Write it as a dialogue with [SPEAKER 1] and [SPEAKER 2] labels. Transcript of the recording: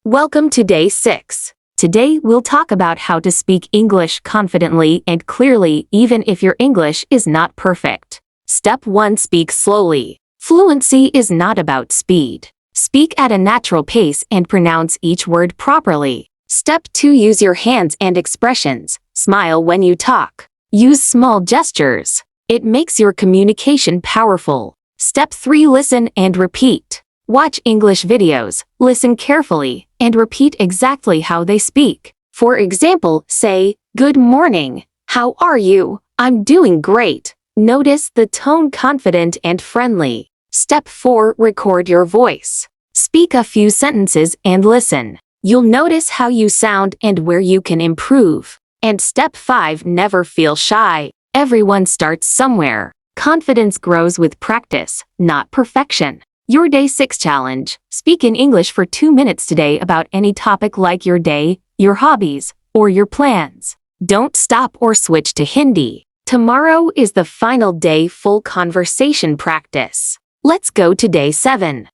[SPEAKER 1] Welcome to day 6. Today we'll talk about how to speak English confidently and clearly even if your English is not perfect. Step 1. Speak slowly. Fluency is not about speed. Speak at a natural pace and pronounce each word properly. Step 2. Use your hands and expressions. Smile when you talk. Use small gestures. It makes your communication powerful. Step 3. Listen and repeat. Watch English videos, listen carefully, and repeat exactly how they speak. For example, say, "Good morning. How are you? I'm doing great." Notice the tone confident and friendly. Step 4. Record your voice. Speak a few sentences and listen. You'll notice how you sound and where you can improve. And step 5. Never feel shy. Everyone starts somewhere. Confidence grows with practice, not perfection. Your Day 6 challenge. Speak in English for 2 minutes today about any topic like your day, your hobbies, or your plans. Don't stop or switch to Hindi. Tomorrow is the final day full conversation practice. Let's go to day 7.